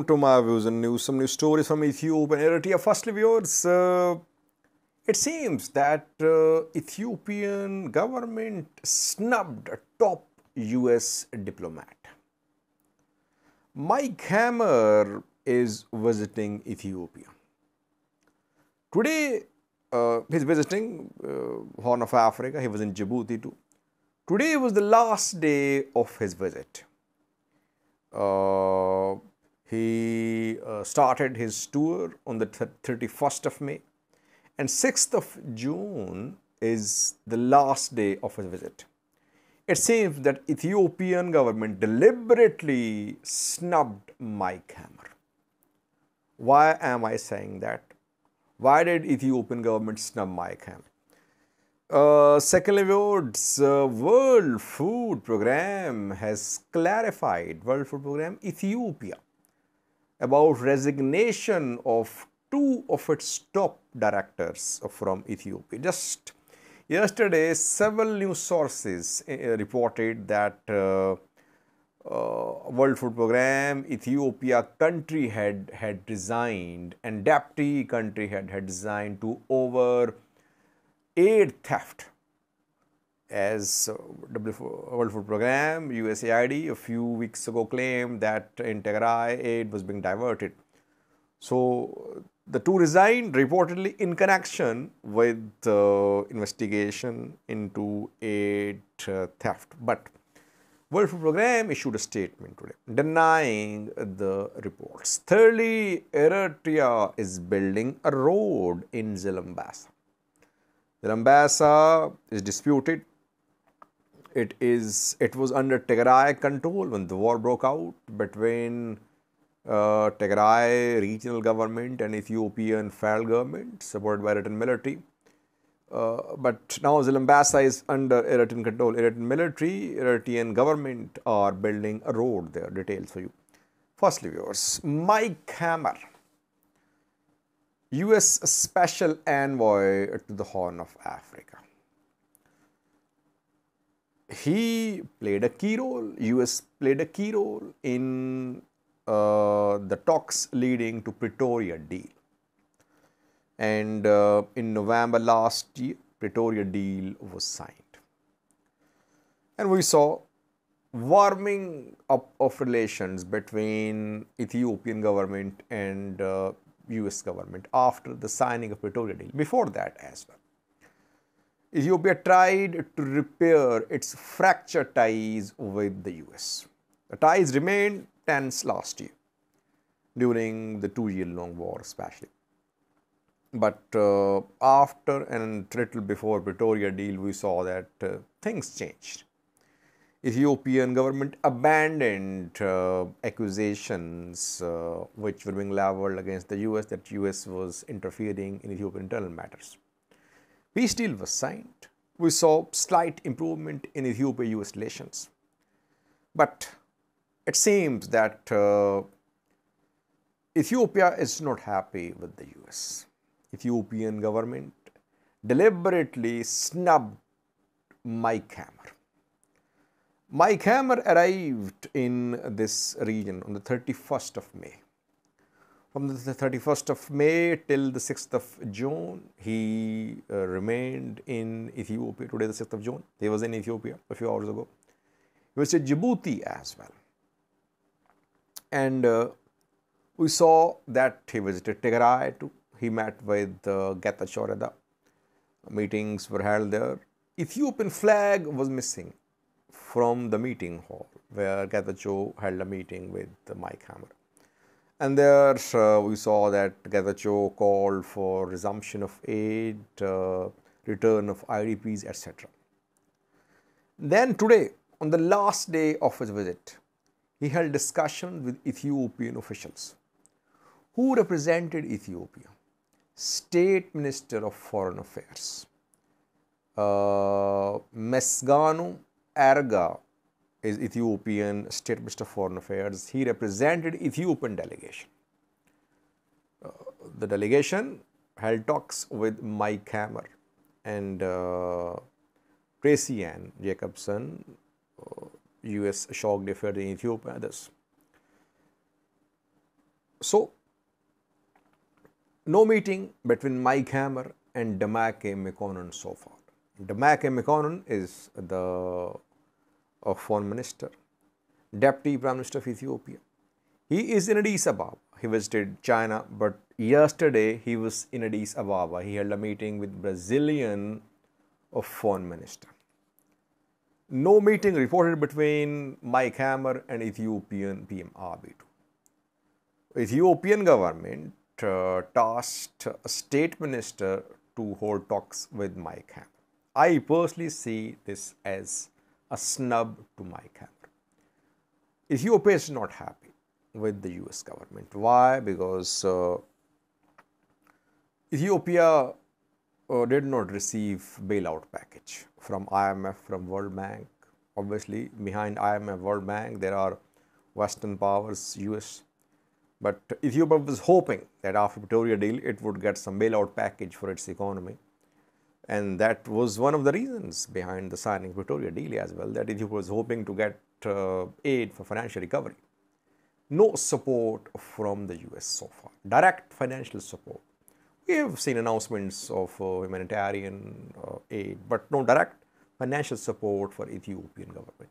to my views and news. Some news stories from Ethiopia and Eritrea. Firstly, viewers, it seems that Ethiopian government snubbed a top US diplomat. Mike Hammer is visiting Ethiopia. Today, he's visiting Horn of Africa. He was in Djibouti too. Today was the last day of his visit. He started his tour on the 31st of May, and 6th of June is the last day of his visit. It seems that Ethiopian government deliberately snubbed Mike Hammer. Why am I saying that? Why did Ethiopian government snub Mike Hammer? Secondly, World Food Program has clarified, World Food Program Ethiopia, about resignation of two of its top directors from Ethiopia. Just yesterday, several news sources reported that World Food Program Ethiopia country had resigned, and deputy country had resigned to over aid theft. As World Food Program USAID a few weeks ago claimed that in Tigray aid was being diverted. So the two resigned reportedly in connection with investigation into aid theft. But World Food Program issued a statement today denying the reports. Thirdly, Eritrea is building a road in Zalambessa. Zalambessa is disputed. It was under Tigray control when the war broke out between Tigray regional government and Ethiopian federal government supported by Eritrean military. But now Zalambessa is under Eritrean control. Eritrean military, Eritrean government are building a road there. Details for you. Firstly, viewers, Mike Hammer, US Special Envoy to the Horn of Africa. He played a key role, US played a key role in the talks leading to Pretoria deal. And in November last year, Pretoria deal was signed. And we saw warming up of relations between Ethiopian government and US government after the signing of Pretoria deal. Before that as well, Ethiopia tried to repair its fractured ties with the US. The ties remained tense last year during the 2-year-long war especially. But after and little before Pretoria deal, we saw that things changed. Ethiopian government abandoned accusations which were being leveled against the US that US was interfering in Ethiopian internal matters. Peace deal was signed. We saw slight improvement in Ethiopia-US relations. But it seems that Ethiopia is not happy with the US. Ethiopian government deliberately snubbed Mike Hammer. Mike Hammer arrived in this region on the 31st of May. From the 31st of May till the 6th of June, he remained in Ethiopia. Today, the 6th of June, he was in Ethiopia a few hours ago. He was at Djibouti as well. And we saw that he visited Tigray too. He met with Getachew Reda. Meetings were held there. Ethiopian flag was missing from the meeting hall where Getachew held a meeting with Mike Hammer. And there we saw that Getachew called for resumption of aid, return of IDPs, etc. Then today, on the last day of his visit, he held discussion with Ethiopian officials. Who represented Ethiopia? State Minister of Foreign Affairs, Mesganu Erga is Ethiopian State Minister of Foreign Affairs. He represented Ethiopian delegation. The delegation held talks with Mike Hammer and Tracy Ann Jacobson, US Shocked Affairs in Ethiopia, others. So, no meeting between Mike Hammer and Demake Mekonnen so far. Demake Mekonnen is the foreign minister, deputy prime minister of Ethiopia. He is in Addis Ababa. He visited China, but yesterday he was in Addis Ababa. He held a meeting with Brazilian foreign minister. No meeting reported between Mike Hammer and Ethiopian PM Abiy. Ethiopian government tasked a state minister to hold talks with Mike Hammer. I personally see this as a snub to Mike Hammer. Ethiopia is not happy with the US government. Why? Because Ethiopia did not receive bailout package from IMF, from World Bank. Obviously, behind IMF, World Bank, there are Western powers, US. But Ethiopia was hoping that after Pretoria deal, it would get some bailout package for its economy. And that was one of the reasons behind the signing Pretoria deal as well, that Ethiopia was hoping to get aid for financial recovery. No support from the US so far. Direct financial support. We have seen announcements of humanitarian aid, but no direct financial support for Ethiopian government.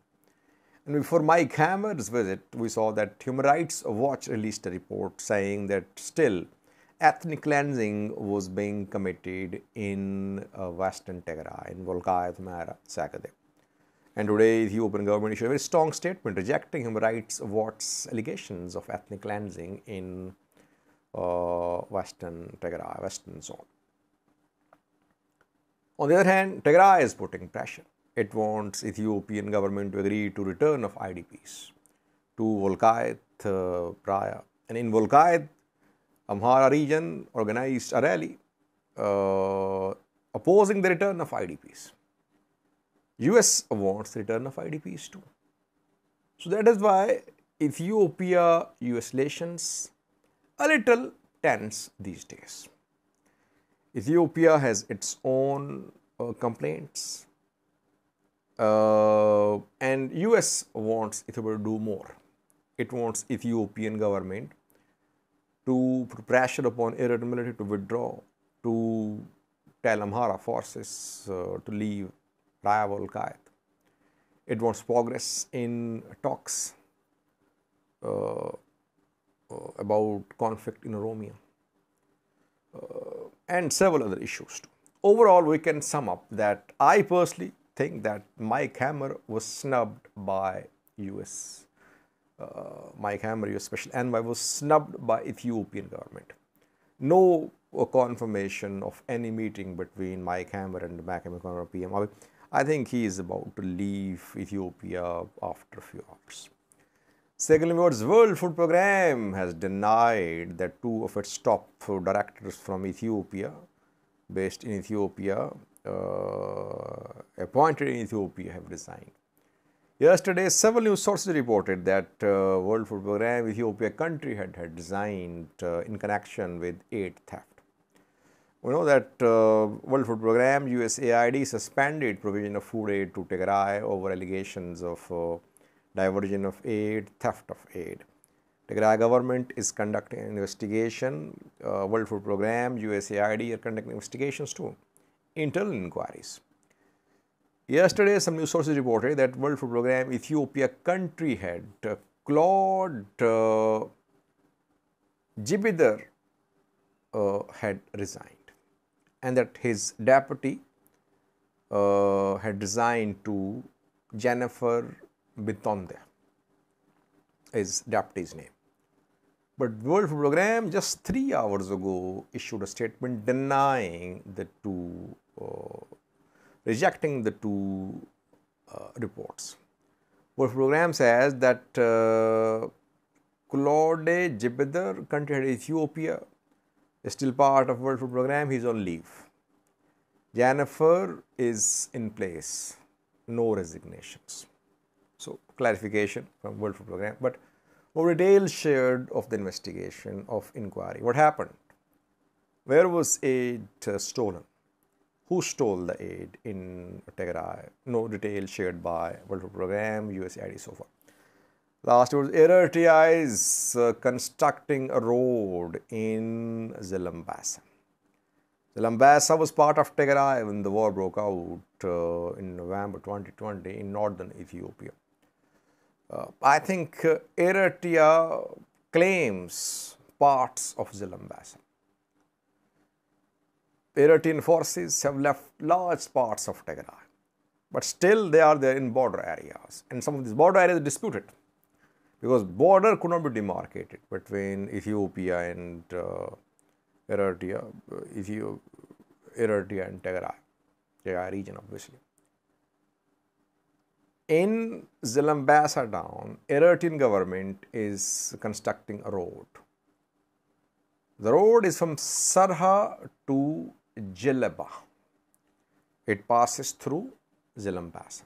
And before Mike Hammer's visit, we saw that Human Rights Watch released a report saying that still ethnic cleansing was being committed in Western Tigray, in Volkayat, Mara, Sakade. And today, the Ethiopian government issued a very strong statement rejecting Human Rights Watch's allegations of ethnic cleansing in Western Tigray, Western zone. On the other hand, Tigray is putting pressure. It wants Ethiopian government to agree to return of IDPs to Volkayat, Praia. And in Volkayat, Amhara region organized a rally opposing the return of IDPs. US wants the return of IDPs too. So that is why Ethiopia-US relations a little tense these days. Ethiopia has its own complaints, and US wants Ethiopia to do more. It wants Ethiopian government to put pressure upon Eritrean military to withdraw, to tell Amhara forces to leave Raya Volkayat. It wants progress in talks about conflict in Oromia and several other issues too. Overall, we can sum up that I personally think that Mike Hammer was snubbed by US. Mike Hammer, US Special Envoy, was snubbed by Ethiopian government. No confirmation of any meeting between Mike Hammer and the Demake PM. I think he is about to leave Ethiopia after a few hours. Secondly, World Food Programme has denied that two of its top directors from Ethiopia, based in Ethiopia, appointed in Ethiopia, have resigned. Yesterday, several news sources reported that World Food Programme Ethiopia country had resigned in connection with aid theft. We know that World Food Programme USAID suspended provision of food aid to Tigray over allegations of diversion of aid, theft of aid. Tigray government is conducting an investigation. World Food Programme, USAID are conducting investigations too, internal inquiries. Yesterday, some news sources reported that World Food Programme Ethiopia country head Claude Jibidar had resigned, and that his deputy had resigned to Jennifer Bitonde, his deputy's name. But World Food Programme just 3 hours ago issued a statement denying the two, rejecting the two reports. World Food Programme says that Claude Jibidar, country head Ethiopia, is still part of World Food Programme. He is on leave. Jennifer is in place. No resignations. So, clarification from World Food Programme, but more details shared of the investigation of inquiry. What happened? Where was aid stolen? Who stole the aid in Tigray? No details shared by World Food Programme, USAID so far. Last was Eritrea is constructing a road in Zalambessa. Zalambessa was part of Tigray when the war broke out in November 2020 in northern Ethiopia. I think Eritrea claims parts of Zalambessa. Eritrean forces have left large parts of Tigray, but still they are there in border areas, and some of these border areas are disputed because border could not be demarcated between Ethiopia and Eritrea, Eritrea and Tigray region obviously. In Zalambessa town, Eritrean government is constructing a road. The road is from Sarha to Jalaba. It passes through Zalambessa.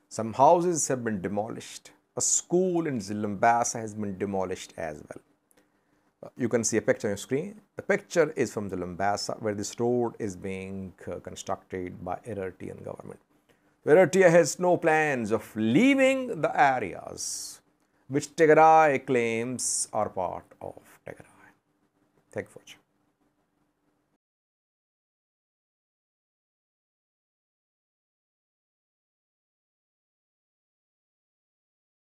Some houses have been demolished. A school in Zalambessa has been demolished as well. You can see a picture on your screen. The picture is from Zalambessa, where this road is being constructed by Eritrean government. Eritrea has no plans of leaving the areas which Tigray claims are part of Tigray. Thank you for watching.